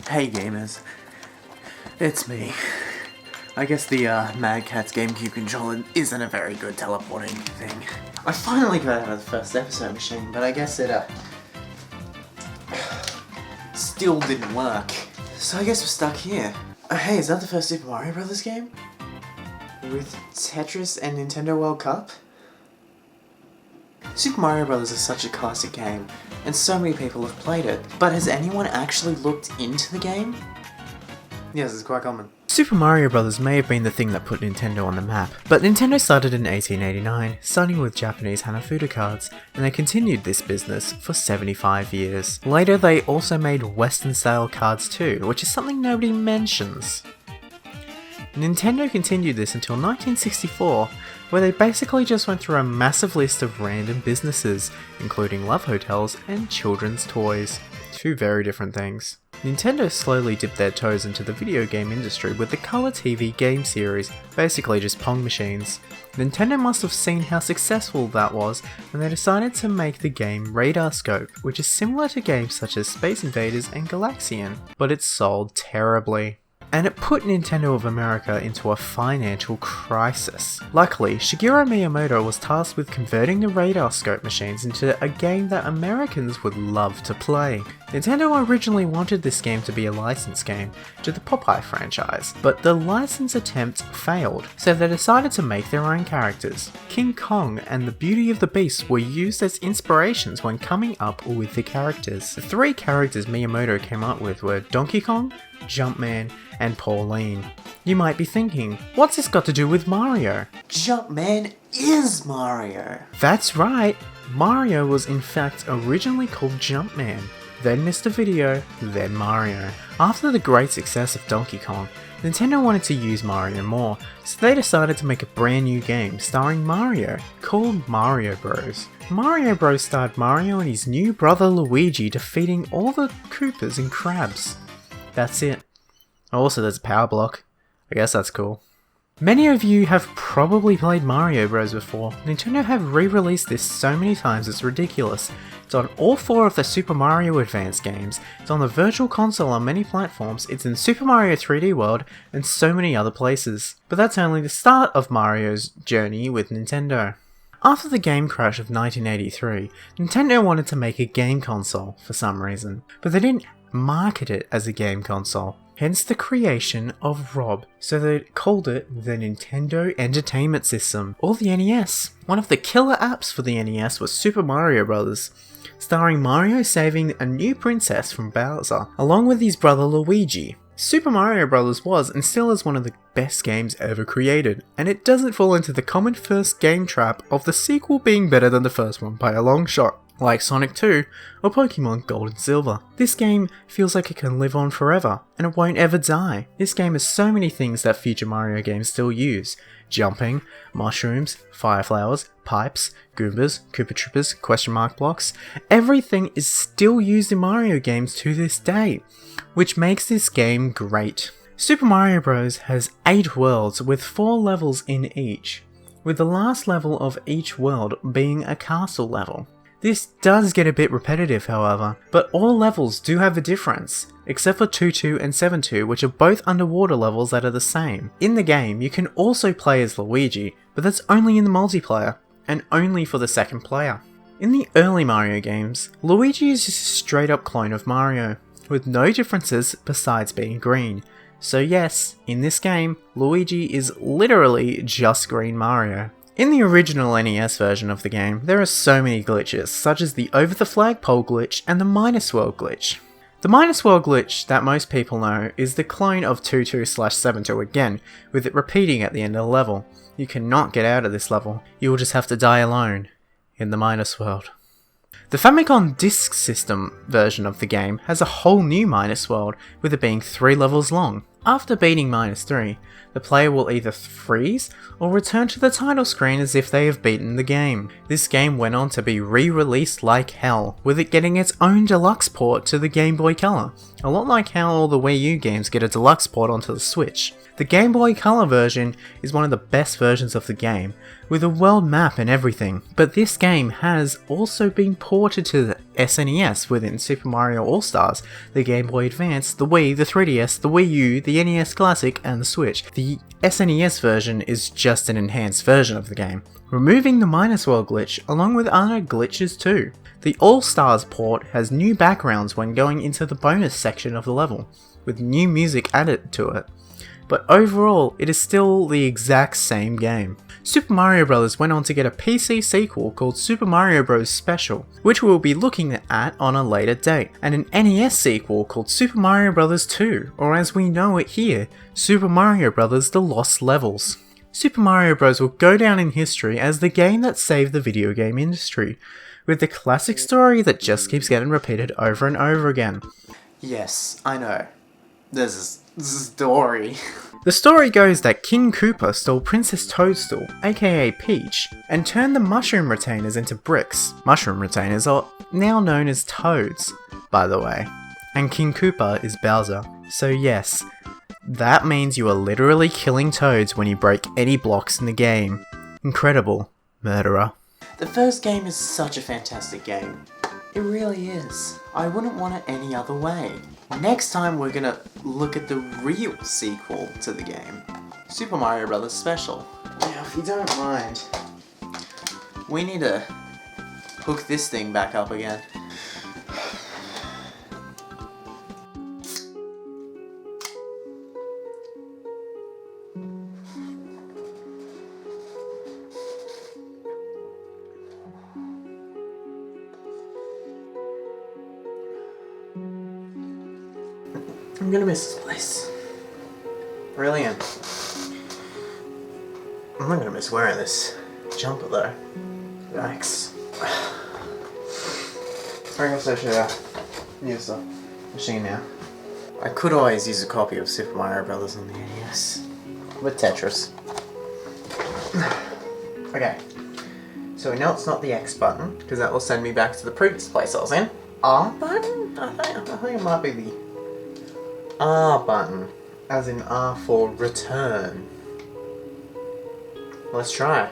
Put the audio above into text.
Hey gamers, it's me. I guess the Mad Catz GameCube controller isn't a very good teleporting thing. I finally got out of the first episode machine, but I guess it still didn't work. So I guess we're stuck here. Hey, is that the first Super Mario Brothers game? With Tetris and Nintendo World Cup? Super Mario Bros. Is such a classic game, and so many people have played it, but has anyone actually looked into the game? Yes, it's quite common. Super Mario Bros. May have been the thing that put Nintendo on the map, but Nintendo started in 1889, starting with Japanese Hanafuda cards, and they continued this business for 75 years. Later they also made Western style cards too, which is something nobody mentions. Nintendo continued this until 1964, where they basically just went through a massive list of random businesses, including love hotels and children's toys. Two very different things. Nintendo slowly dipped their toes into the video game industry with the Color TV game series, basically just Pong machines. Nintendo must have seen how successful that was when they decided to make the game Radarscope, which is similar to games such as Space Invaders and Galaxian, but it sold terribly. And it put Nintendo of America into a financial crisis. Luckily, Shigeru Miyamoto was tasked with converting the Radarscope machines into a game that Americans would love to play. Nintendo originally wanted this game to be a licensed game to the Popeye franchise, but the license attempt failed, so they decided to make their own characters. King Kong and the Beauty of the Beast were used as inspirations when coming up with the characters. The three characters Miyamoto came up with were Donkey Kong, Jumpman, and Pauline. You might be thinking, what's this got to do with Mario? Jumpman is Mario! That's right, Mario was in fact originally called Jumpman, then Mr. Video, then Mario. After the great success of Donkey Kong, Nintendo wanted to use Mario more, so they decided to make a brand new game starring Mario, called Mario Bros. Mario Bros starred Mario and his new brother Luigi defeating all the Koopas and Krabs. That's it. Also, there's a power block. I guess that's cool. Many of you have probably played Mario Bros before. Nintendo have re-released this so many times it's ridiculous. It's on all 4 of the Super Mario Advance games, it's on the Virtual Console on many platforms, it's in Super Mario 3D World, and so many other places. But that's only the start of Mario's journey with Nintendo. After the game crash of 1983, Nintendo wanted to make a game console for some reason, but they didn't market it as a game console. Hence the creation of ROB, so they called it the Nintendo Entertainment System, or the NES. One of the killer apps for the NES was Super Mario Bros., starring Mario saving a new princess from Bowser, along with his brother Luigi. Super Mario Bros. Was and still is one of the best games ever created, and it doesn't fall into the common first game trap of the sequel being better than the first one by a long shot, like Sonic 2 or Pokemon Gold and Silver. This game feels like it can live on forever, and it won't ever die. This game has so many things that future Mario games still use. Jumping, mushrooms, fire flowers, pipes, Goombas, Koopa Troopas, question mark blocks. Everything is still used in Mario games to this day, which makes this game great. Super Mario Bros. Has 8 worlds with 4 levels in each, with the last level of each world being a castle level. This does get a bit repetitive however, but all levels do have a difference, except for 2-2 and 7-2, which are both underwater levels that are the same. In the game, you can also play as Luigi, but that's only in the multiplayer, and only for the second player. In the early Mario games, Luigi is just a straight up clone of Mario, with no differences besides being green. So yes, in this game, Luigi is literally just Green Mario. In the original NES version of the game, there are so many glitches, such as the over the flagpole glitch and the minus world glitch. The minus world glitch that most people know is the clone of 2-2/7-2 again, with it repeating at the end of the level. You cannot get out of this level, you will just have to die alone in the minus world. The Famicom Disk System version of the game has a whole new minus world, with it being 3 levels long. After beating -3, the player will either freeze or return to the title screen as if they have beaten the game. This game went on to be re-released like hell, with it getting its own deluxe port to the Game Boy Color, a lot like how all the Wii U games get a deluxe port onto the Switch. The Game Boy Color version is one of the best versions of the game, with a world map and everything, but this game has also been ported to the SNES within Super Mario All-Stars, the Game Boy Advance, the Wii, the 3DS, the Wii U, the NES Classic, and the Switch. The SNES version is just an enhanced version of the game, removing the Minus World glitch along with other glitches too. The All-Stars port has new backgrounds when going into the bonus section of the level, with new music added to it. But overall, it is still the exact same game. Super Mario Bros. Went on to get a PC sequel called Super Mario Bros. Special, which we'll be looking at on a later date, and an NES sequel called Super Mario Bros. 2, or as we know it here, Super Mario Bros. The Lost Levels. Super Mario Bros. Will go down in history as the game that saved the video game industry, with the classic story that just keeps getting repeated over and over again. Yes, I know. There's a story. The story goes that King Koopa stole Princess Toadstool, aka Peach, and turned the mushroom retainers into bricks. Mushroom retainers are now known as toads, by the way, and King Koopa is Bowser. So yes, that means you are literally killing toads when you break any blocks in the game. Incredible, murderer. The first game is such a fantastic game. It really is. I wouldn't want it any other way. Next time we're gonna look at the real sequel to the game, Super Mario Bros. Special. Now, if you don't mind, we need to hook this thing back up again. I'm gonna miss this place. Really am. I'm not gonna miss wearing this jumper though. Yikes. I guess I should use the machine now. I could always use a copy of Super Mario Bros. On the NES. With Tetris. Okay. So we know it's not the X button, because that will send me back to the previous place I was in. R button? I think it might be the R button, as in R for return. Let's try.